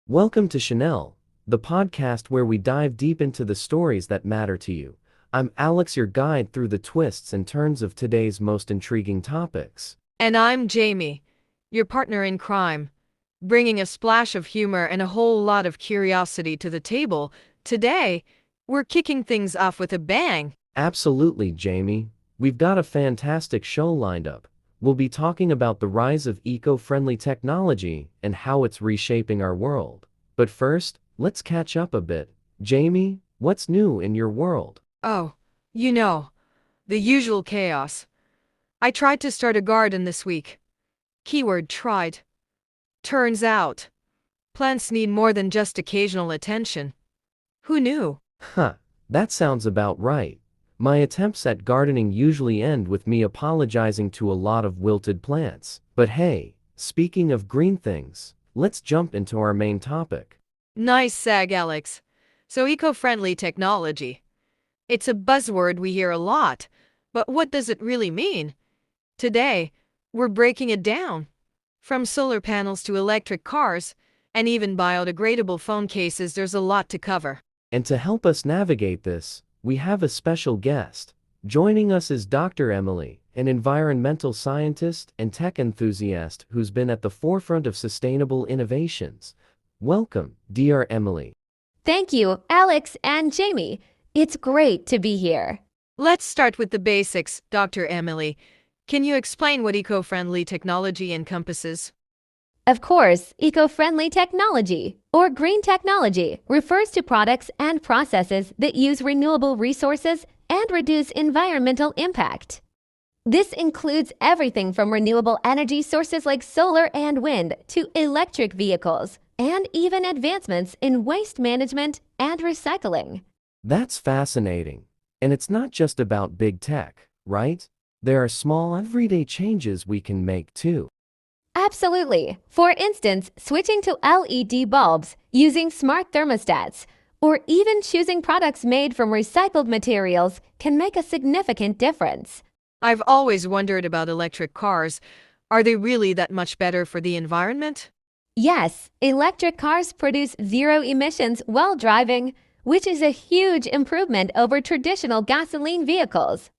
Welcome to Chanel, the podcast where we dive deep into the stories that matter to you. I'm Alex, your guide through the twists and turns of today's most intriguing topics. And I'm Jamie, your partner in crime, bringing a splash of humor and a whole lot of curiosity to the table. Today, we're kicking things off with a bang. Absolutely, Jamie. We've got a fantastic show lined up. We'll be talking about the rise of eco-friendly technology and how it's reshaping our world. But first, let's catch up a bit. Jamie, what's new in your world? Oh, the usual chaos. I tried to start a garden this week. Keyword tried. Turns out, plants need more than just occasional attention. Who knew? That sounds about right. My attempts at gardening usually end with me apologizing to a lot of wilted plants. But hey, speaking of green things, let's jump into our main topic. Nice sag, Alex. So eco-friendly technology. It's a buzzword we hear a lot, but what does it really mean? Today, we're breaking it down. From solar panels to electric cars, and even biodegradable phone cases, there's a lot to cover. And to help us navigate this, we have a special guest. Joining us is Dr. Emily, an environmental scientist and tech enthusiast who's been at the forefront of sustainable innovations. Welcome, dear Emily. Thank you, Alex and Jamie. It's great to be here. Let's start with the basics, Dr. Emily. Can you explain what eco-friendly technology encompasses? Of course, eco-friendly technology, or green technology, refers to products and processes that use renewable resources and reduce environmental impact. This includes everything from renewable energy sources like solar and wind to electric vehicles, and even advancements in waste management and recycling. That's fascinating. And it's not just about big tech, right? There are small everyday changes we can make too. Absolutely. For instance, switching to LED bulbs, using smart thermostats, or even choosing products made from recycled materials can make a significant difference. I've always wondered about electric cars. Are they really that much better for the environment? Yes, electric cars produce zero emissions while driving, which is a huge improvement over traditional gasoline vehicles.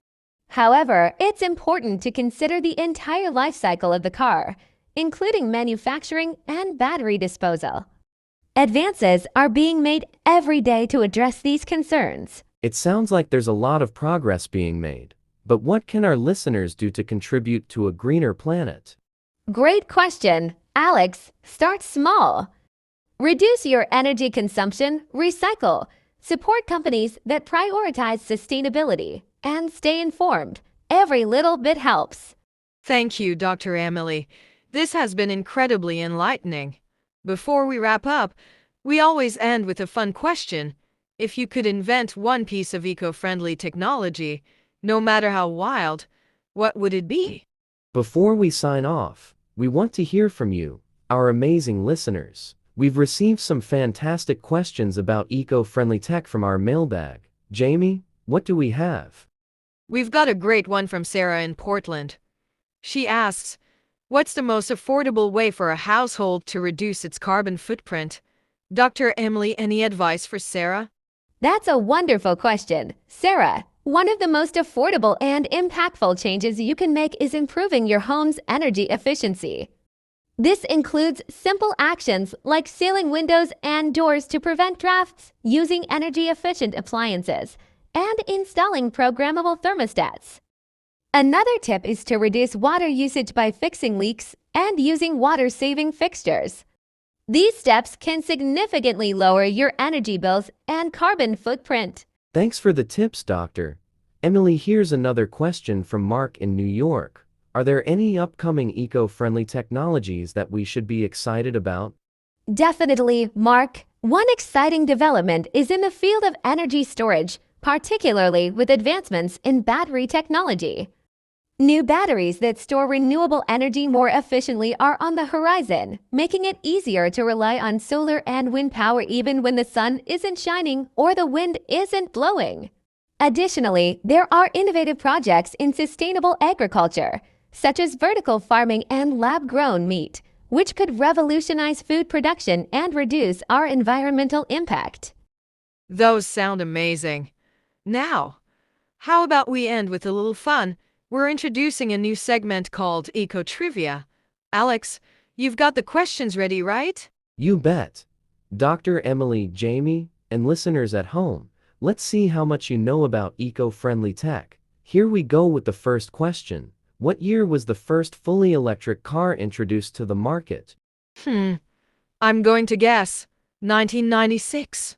However, it's important to consider the entire life cycle of the car, including manufacturing and battery disposal. Advances are being made every day to address these concerns. It sounds like there's a lot of progress being made. But what can our listeners do to contribute to a greener planet? Great question, Alex. Start small. Reduce your energy consumption, recycle, support companies that prioritize sustainability, and stay informed. Every little bit helps. Thank you, Dr. Emily. This has been incredibly enlightening. Before we wrap up, we always end with a fun question. If you could invent one piece of eco-friendly technology, no matter how wild, what would it be? Before we sign off, we want to hear from you, our amazing listeners. We've received some fantastic questions about eco-friendly tech from our mailbag. Jamie, what do we have? We've got a great one from Sarah in Portland. She asks, what's the most affordable way for a household to reduce its carbon footprint? Dr. Emily, any advice for Sarah? That's a wonderful question. Sarah, one of the most affordable and impactful changes you can make is improving your home's energy efficiency. This includes simple actions like sealing windows and doors to prevent drafts, using energy-efficient appliances, and installing programmable thermostats. Another tip is to reduce water usage by fixing leaks and using water-saving fixtures. These steps can significantly lower your energy bills and carbon footprint. Thanks for the tips, Doctor. Emily, here's another question from Mark in New York. Are there any upcoming eco-friendly technologies that we should be excited about? Definitely, Mark. One exciting development is in the field of energy storage, particularly with advancements in battery technology. New batteries that store renewable energy more efficiently are on the horizon, making it easier to rely on solar and wind power even when the sun isn't shining or the wind isn't blowing. Additionally, there are innovative projects in sustainable agriculture, such as vertical farming and lab-grown meat, which could revolutionize food production and reduce our environmental impact. Those sound amazing. Now, how about we end with a little fun? We're introducing a new segment called Eco Trivia. Alex, you've got the questions ready, right? You bet. Dr. Emily, Jamie, and listeners at home, let's see how much you know about eco-friendly tech. Here we go with the first question. What year was the first fully electric car introduced to the market? I'm going to guess 1996.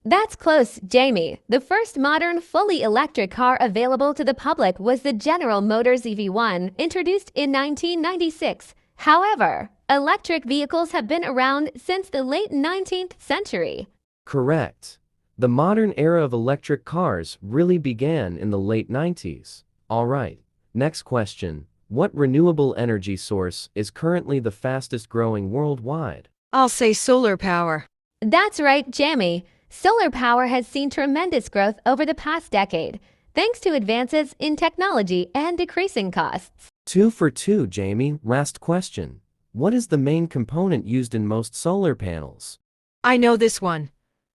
That's close, Jamie. The first modern, fully electric car available to the public was the General Motors EV1, introduced in 1996. However, electric vehicles have been around since the late 19th century. Correct. The modern era of electric cars really began in the late 90s. All right, next question. What renewable energy source is currently the fastest growing worldwide? I'll say solar power. That's right, Jamie. Solar power has seen tremendous growth over the past decade, thanks to advances in technology and decreasing costs. 2 for 2, Jamie. Last question. What is the main component used in most solar panels? I know this one.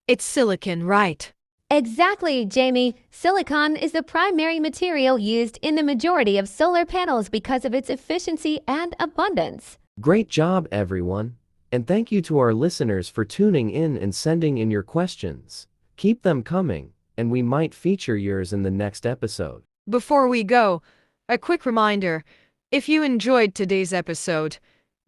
It's silicon, right? Exactly, Jamie. Silicon is the primary material used in the majority of solar panels because of its efficiency and abundance. Great job, everyone. And thank you to our listeners for tuning in and sending in your questions. Keep them coming, and we might feature yours in the next episode. Before we go, a quick reminder. If you enjoyed today's episode,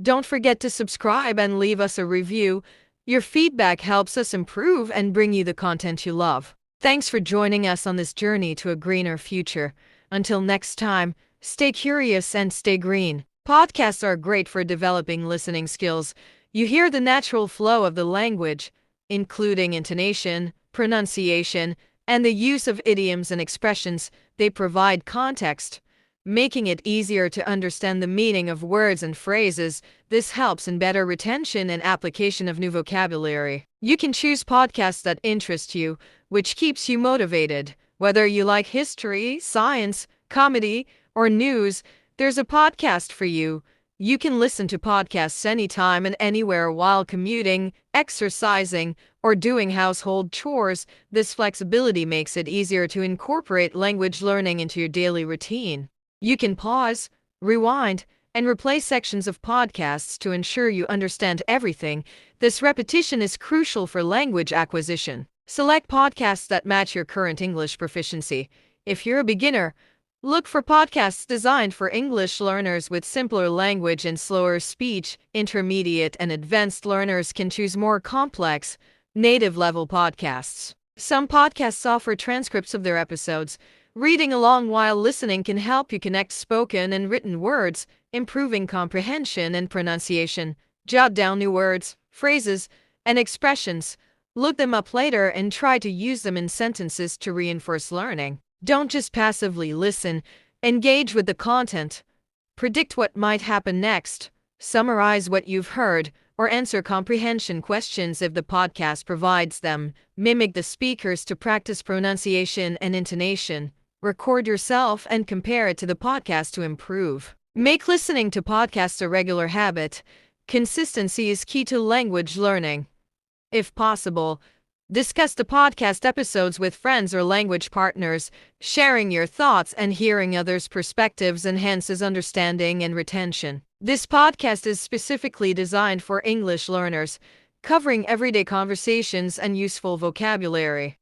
don't forget to subscribe and leave us a review. Your feedback helps us improve and bring you the content you love. Thanks for joining us on this journey to a greener future. Until next time, stay curious and stay green. Podcasts are great for developing listening skills. You hear the natural flow of the language, including intonation, pronunciation, and the use of idioms and expressions. They provide context, making it easier to understand the meaning of words and phrases. This helps in better retention and application of new vocabulary. You can choose podcasts that interest you, which keeps you motivated. Whether you like history, science, comedy, or news, there's a podcast for you. You can listen to podcasts anytime and anywhere while commuting, exercising, or doing household chores. This flexibility makes it easier to incorporate language learning into your daily routine. You can pause, rewind, and replay sections of podcasts to ensure you understand everything. This repetition is crucial for language acquisition. Select podcasts that match your current English proficiency. If you're a beginner, look for podcasts designed for English learners with simpler language and slower speech. Intermediate and advanced learners can choose more complex, native-level podcasts. Some podcasts offer transcripts of their episodes. Reading along while listening can help you connect spoken and written words, improving comprehension and pronunciation. Jot down new words, phrases, and expressions. Look them up later and try to use them in sentences to reinforce learning. Don't just passively listen. Engage with the content. Predict what might happen next. Summarize what you've heard, or answer comprehension questions if the podcast provides them. Mimic the speakers to practice pronunciation and intonation. Record yourself and compare it to the podcast to improve. Make listening to podcasts a regular habit. Consistency is key to language learning. If possible, discuss the podcast episodes with friends or language partners. Sharing your thoughts and hearing others' perspectives enhances understanding and retention. This podcast is specifically designed for English learners, covering everyday conversations and useful vocabulary.